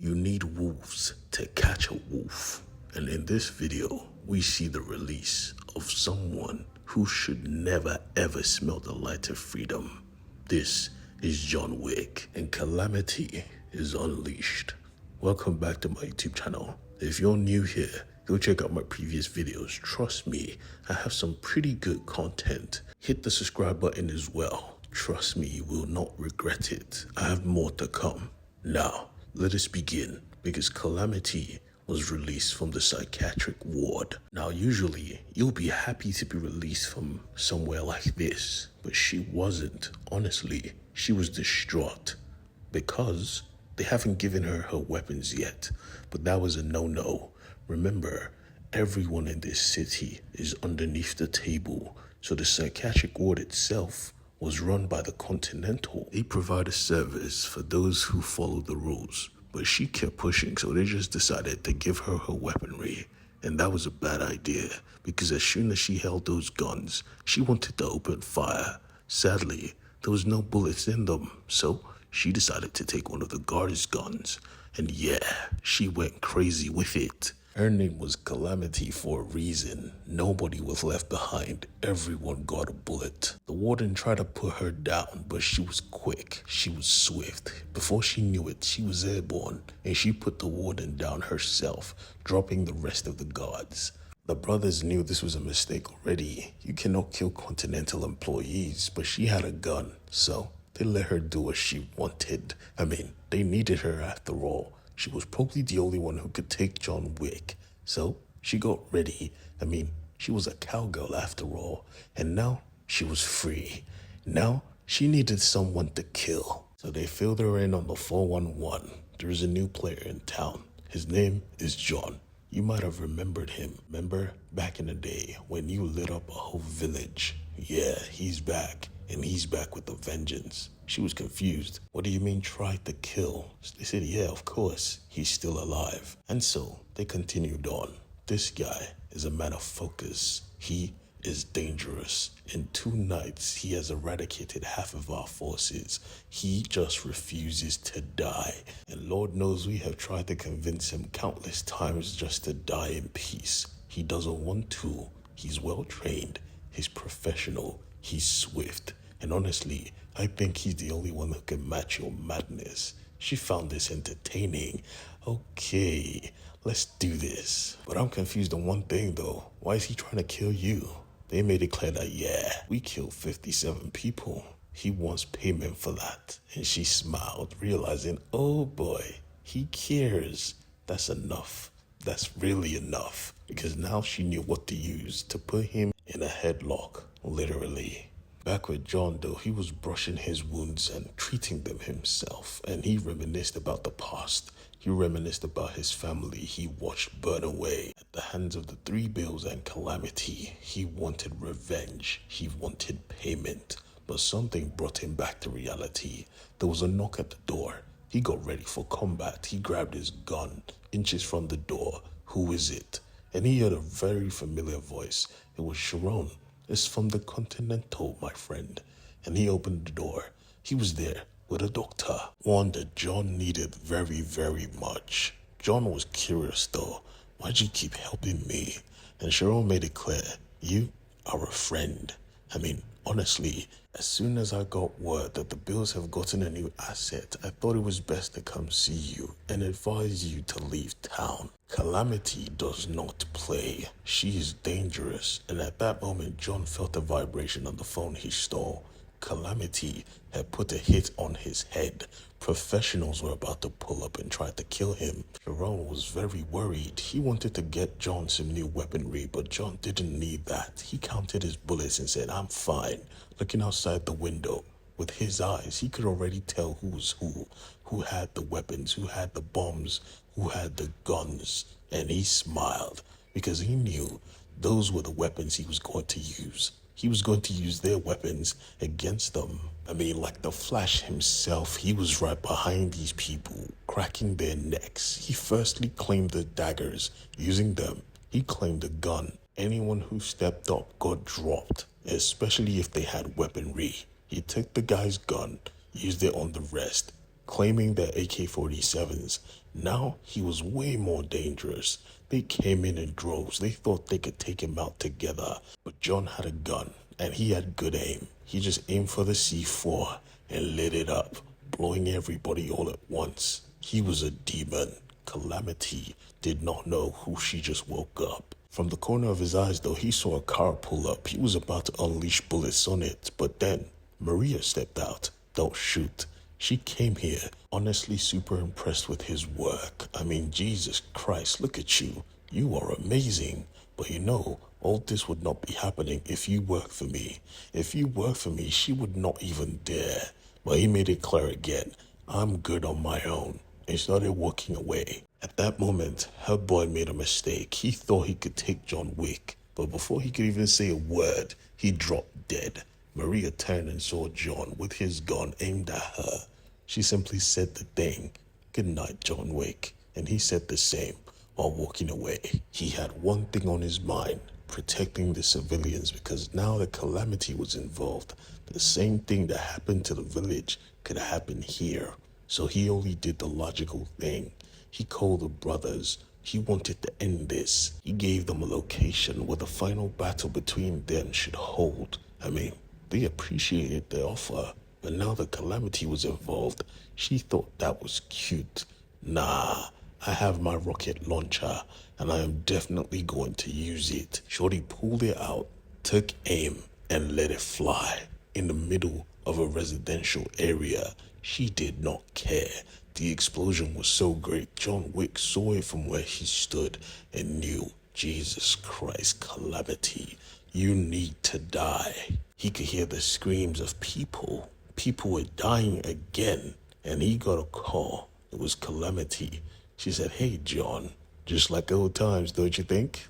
You need wolves to catch a wolf. And in this video, we see the release of someone who should never ever smell the light of freedom. This is John Wick, and Calamity is unleashed. Welcome back to my YouTube channel. If you're new here, go check out my previous videos. Trust me, I have some pretty good content. Hit the subscribe button as well. Trust me, you will not regret it. I have more to come. Now, let us begin, because Calamity was released from the psychiatric ward. Now, usually, you'll be happy to be released from somewhere like this, but she wasn't. Honestly, she was distraught because they haven't given her weapons yet, but that was a no-no. Remember, everyone in this city is underneath the table, so the psychiatric ward itself was run by the Continental. They provide a service for those who follow the rules, but she kept pushing, so they just decided to give her weaponry. And that was a bad idea, because as soon as she held those guns, she wanted to open fire. Sadly, there was no bullets in them, so she decided to take one of the guards' guns. And yeah, she went crazy with it. Her name was Calamity for a reason. Nobody was left behind. Everyone got a bullet. The warden tried to put her down, but she was quick. She was swift. Before she knew it, she was airborne, and she put the warden down herself, dropping the rest of the guards. The brothers knew this was a mistake already. You cannot kill Continental employees, but she had a gun, so they let her do what she wanted. They needed her after all. She was probably the only one who could take John Wick. So she got ready. She was a cowgirl after all. And now she was free. Now she needed someone to kill. So they filled her in on the 411. There is a new player in town. His name is John. You might have remembered him. Remember back in the day when you lit up a whole village? Yeah, he's back. And he's back with a vengeance. She was confused. What do you mean tried to kill? They said, yeah, of course, he's still alive. And so they continued on. This guy is a man of focus. He is dangerous. In 2 nights, he has eradicated half of our forces. He just refuses to die. And Lord knows we have tried to convince him countless times just to die in peace. He doesn't want to. He's well trained. He's professional. He's swift. And honestly, I think he's the only one who can match your madness. She found this entertaining. Okay, let's do this. But I'm confused on one thing though. Why is he trying to kill you? They made it clear that, yeah, we killed 57 people. He wants payment for that. And she smiled, realizing, oh boy, he cares. That's enough. That's really enough. Because now she knew what to use to put him in a headlock, literally. Back with John though, he was brushing his wounds and treating them himself, and he reminisced about the past. He reminisced about his family he watched burn away at the hands of the 3 Bills and Calamity. He wanted revenge. He wanted payment. But something brought him back to reality. There was a knock at the door. He got ready for combat. He grabbed his gun, inches from the door. Who is it? And he heard a very familiar voice. It was Sharon. It's from the Continental, my friend. And he opened the door. He was there with a doctor, one that John needed very, very much. John was curious though. Why'd you keep helping me? And Sharon made it clear, you are a friend. Honestly, as soon as I got word that the Bills have gotten a new asset, I thought it was best to come see you and advise you to leave town. Calamity does not play. She is dangerous. And at that moment, John felt a vibration on the phone he stole. Calamity had put a hit on his head. Professionals were about to pull up and try to kill him. Sharon was very worried. He wanted to get John some new weaponry, but John didn't need that. He counted his bullets and said, I'm fine. Looking outside the window, with his eyes, he could already tell who was who had the weapons, who had the bombs, who had the guns. And he smiled, because he knew those were the weapons he was going to use. He was going to use their weapons against them. Like the Flash himself, he was right behind these people, cracking their necks. He firstly claimed the daggers. Using them, he claimed the gun. Anyone who stepped up got dropped, especially if they had weaponry. He took the guy's gun, used it on the rest, claiming their AK-47s. Now he was way more dangerous. They came in droves. They thought they could take him out together. But John had a gun, and he had good aim. He just aimed for the C4 and lit it up, blowing everybody all at once. He was a demon. Calamity did not know who she just woke up. From the corner of his eyes, though, he saw a car pull up. He was about to unleash bullets on it, but then Maria stepped out. Don't shoot. She came here, honestly super impressed with his work. I mean, Jesus Christ, look at you. You are amazing. But you know, all this would not be happening if you worked for me. If you worked for me, she would not even dare. But he made it clear again, I'm good on my own, and started walking away. At that moment, her boy made a mistake. He thought he could take John Wick, but before he could even say a word, he dropped dead. Maria turned and saw John with his gun aimed at her. She simply said the thing, "Good night, John Wick," and he said the same while walking away. He had one thing on his mind, protecting the civilians, because now the Calamity was involved. The same thing that happened to the village could happen here. So he only did the logical thing. He called the brothers. He wanted to end this. He gave them a location where the final battle between them should hold. I mean, they appreciated the offer, but now the Calamity was involved. She thought that was cute. Nah, I have my rocket launcher, and I am definitely going to use it. Shorty pulled it out, took aim, and let it fly in the middle of a residential area. She did not care. The explosion was so great, John Wick saw it from where he stood and knew, Jesus Christ, Calamity, you need to die. He could hear the screams of people. People were dying again, and he got a call. It was Calamity. She said, "Hey, John, just like old times, don't you think?"